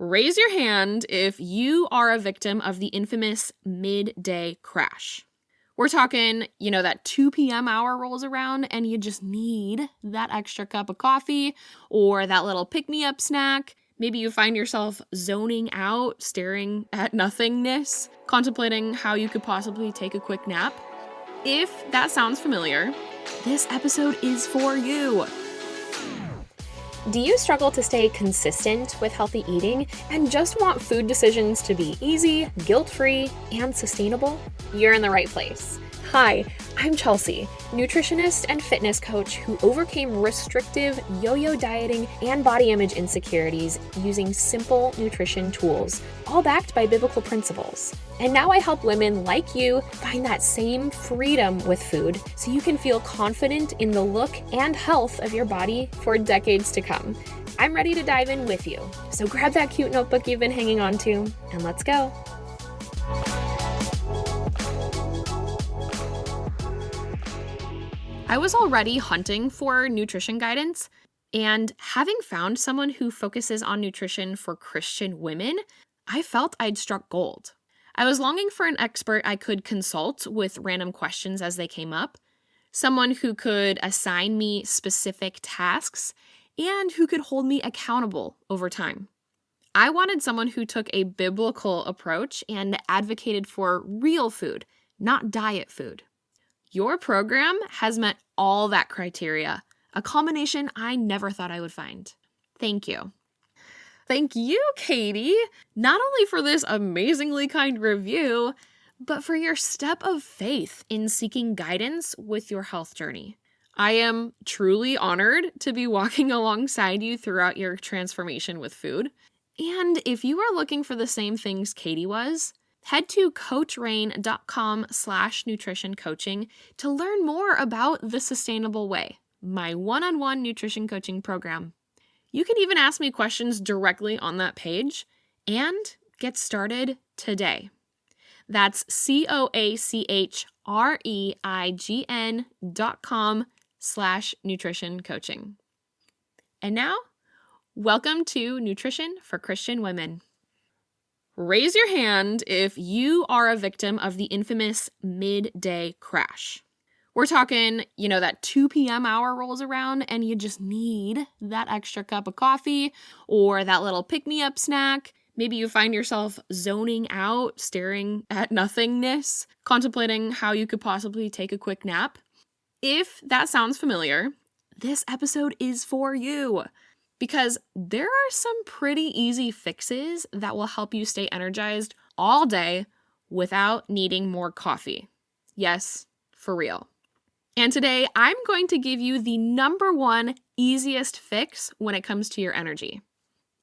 Raise your hand if you are a victim of the infamous midday crash. We're talking, that 2 p.m. hour rolls around and you just need that extra cup of coffee or that little pick-me-up snack. Maybe you find yourself zoning out, staring at nothingness, contemplating how you could possibly take a quick nap. If that sounds familiar, this episode is for you. Do you struggle to stay consistent with healthy eating and just want food decisions to be easy, guilt-free, and sustainable? You're in the right place. Hi, I'm Chelsea, nutritionist and fitness coach who overcame restrictive yo-yo dieting and body image insecurities using simple nutrition tools, all backed by biblical principles. And now I help women like you find that same freedom with food so you can feel confident in the look and health of your body for decades to come. I'm ready to dive in with you. So grab that cute notebook you've been hanging on to and let's go. I was already hunting for nutrition guidance, and having found someone who focuses on nutrition for Christian women, I felt I'd struck gold. I was longing for an expert I could consult with random questions as they came up, someone who could assign me specific tasks, and who could hold me accountable over time. I wanted someone who took a biblical approach and advocated for real food, not diet food. Your program has met all that criteria, a combination I never thought I would find. Thank you. Thank you, Katie, not only for this amazingly kind review, but for your step of faith in seeking guidance with your health journey. I am truly honored to be walking alongside you throughout your transformation with food. And if you are looking for the same things Katie was, head to coachrain.com/nutrition coaching to learn more about The Sustainable Way, my one-on-one nutrition coaching program. You can even ask me questions directly on that page and get started today. That's coachreign.com/nutrition coaching. And now, welcome to Nutrition for Christian Women. Raise your hand if you are a victim of the infamous midday crash. We're talking, that 2 p.m. hour rolls around and you just need that extra cup of coffee or that little pick-me-up snack. Maybe you find yourself zoning out, staring at nothingness, contemplating how you could possibly take a quick nap. If that sounds familiar, this episode is for you. Because there are some pretty easy fixes that will help you stay energized all day without needing more coffee. Yes, for real. And today, I'm going to give you the number one easiest fix when it comes to your energy.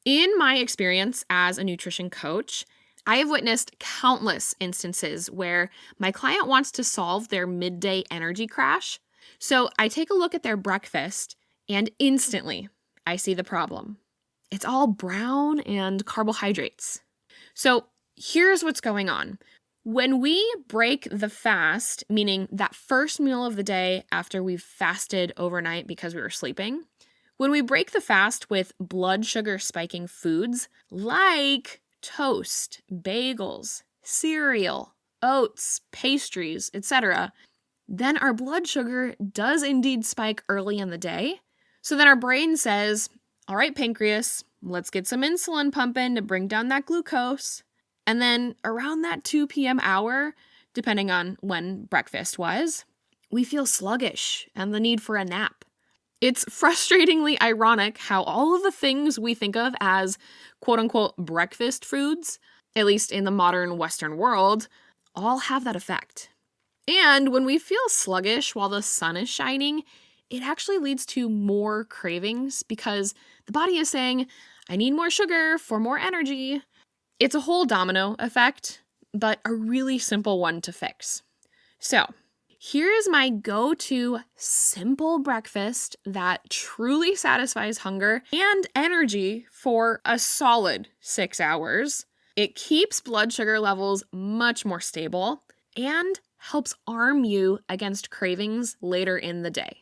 In my experience as a nutrition coach, I have witnessed countless instances where my client wants to solve their midday energy crash. So I take a look at their breakfast and instantly, I see the problem. It's all brown and carbohydrates. So here's what's going on. When we break the fast, meaning that first meal of the day after we've fasted overnight because we were sleeping, when we break the fast with blood sugar spiking foods like toast, bagels, cereal, oats, pastries, etc., then our blood sugar does indeed spike early in the day. So then our brain says, all right, pancreas, let's get some insulin pumping to bring down that glucose. And then around that 2 p.m. hour, depending on when breakfast was, we feel sluggish and the need for a nap. It's frustratingly ironic how all of the things we think of as quote-unquote breakfast foods, at least in the modern Western world, all have that effect. And when we feel sluggish while the sun is shining, it actually leads to more cravings because the body is saying, I need more sugar for more energy. It's a whole domino effect, but a really simple one to fix. So here's my go-to simple breakfast that truly satisfies hunger and energy for a solid 6 hours. It keeps blood sugar levels much more stable and helps arm you against cravings later in the day.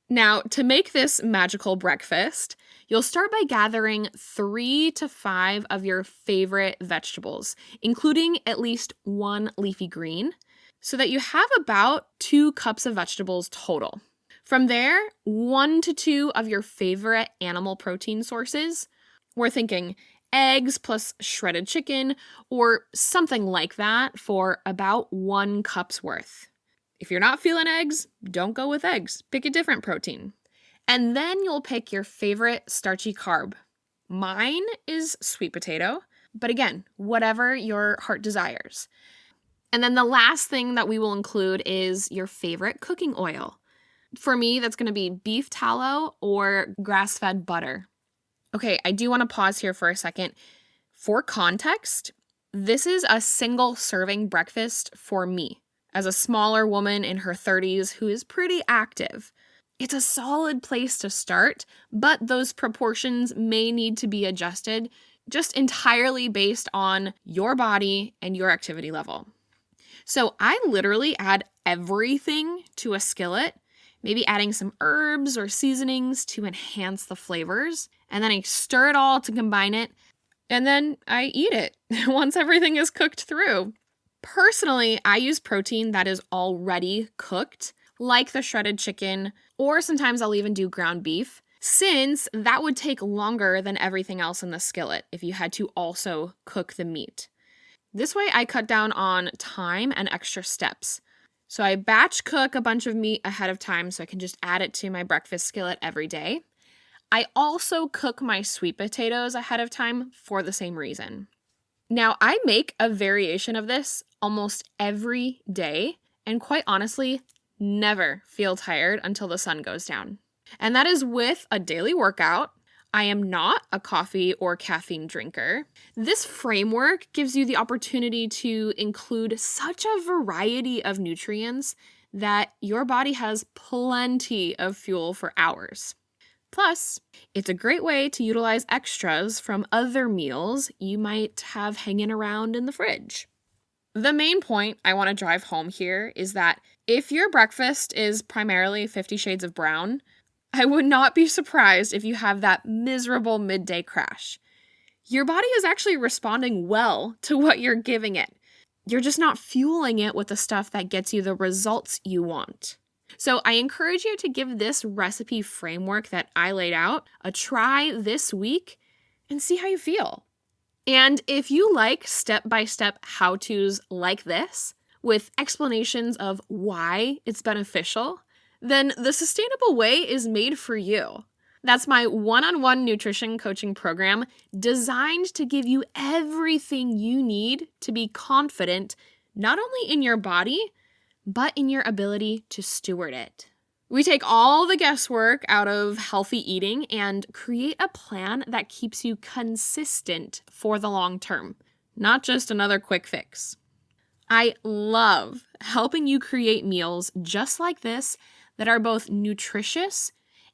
Now, to make this magical breakfast, you'll start by gathering 3 to 5 of your favorite vegetables, including at least 1 leafy green, so that you have about 2 cups of vegetables total. From there, 1 to 2 of your favorite animal protein sources. We're thinking eggs plus shredded chicken or something like that for about 1 cup's worth. If you're not feeling eggs, don't go with eggs. Pick a different protein. And then you'll pick your favorite starchy carb. Mine is sweet potato, but again, whatever your heart desires. And then the last thing that we will include is your favorite cooking oil. For me, that's going to be beef tallow or grass-fed butter. Okay, I do want to pause here for a second. For context, this is a single serving breakfast for me, as a smaller woman in her 30s who is pretty active. It's a solid place to start, but those proportions may need to be adjusted just entirely based on your body and your activity level. So I literally add everything to a skillet, maybe adding some herbs or seasonings to enhance the flavors, and then I stir it all to combine it, and then I eat it once everything is cooked through. Personally, I use protein that is already cooked, like the shredded chicken, or sometimes I'll even do ground beef, since that would take longer than everything else in the skillet if you had to also cook the meat. This way I cut down on time and extra steps. So I batch cook a bunch of meat ahead of time so I can just add it to my breakfast skillet every day. I also cook my sweet potatoes ahead of time for the same reason. Now, I make a variation of this almost every day, and quite honestly, never feel tired until the sun goes down. And that is with a daily workout. I am not a coffee or caffeine drinker. This framework gives you the opportunity to include such a variety of nutrients that your body has plenty of fuel for hours. Plus, it's a great way to utilize extras from other meals you might have hanging around in the fridge. The main point I want to drive home here is that if your breakfast is primarily 50 shades of brown, I would not be surprised if you have that miserable midday crash. Your body is actually responding well to what you're giving it. You're just not fueling it with the stuff that gets you the results you want. So I encourage you to give this recipe framework that I laid out a try this week and see how you feel. And if you like step-by-step how-tos like this, with explanations of why it's beneficial, then the Sustainable Way is made for you. That's my one-on-one nutrition coaching program designed to give you everything you need to be confident, not only in your body, but in your ability to steward it. We take all the guesswork out of healthy eating and create a plan that keeps you consistent for the long term, not just another quick fix. I love helping you create meals just like this that are both nutritious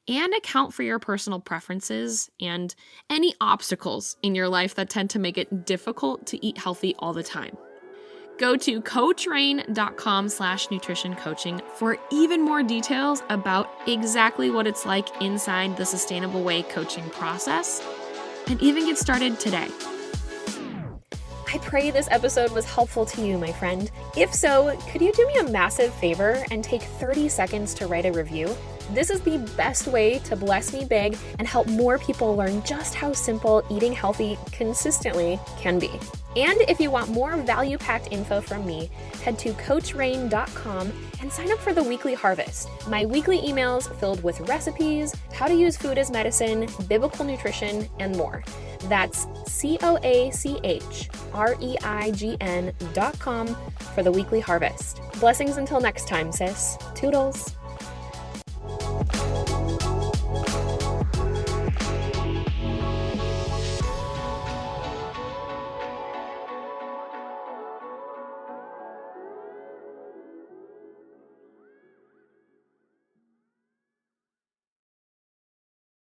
and account for your personal preferences and any obstacles in your life that tend to make it difficult to eat healthy all the time. Go to coachrain.com/nutrition coaching for even more details about exactly what it's like inside the Sustainable Way coaching process, and even get started today. I pray this episode was helpful to you, my friend. If so, could you do me a massive favor and take 30 seconds to write a review? This is the best way to bless me big and help more people learn just how simple eating healthy consistently can be. And if you want more value-packed info from me, head to coachrain.com and sign up for the Weekly Harvest, my weekly emails filled with recipes, how to use food as medicine, biblical nutrition, and more. That's coachreign.com for the Weekly Harvest. Blessings until next time, sis. Toodles.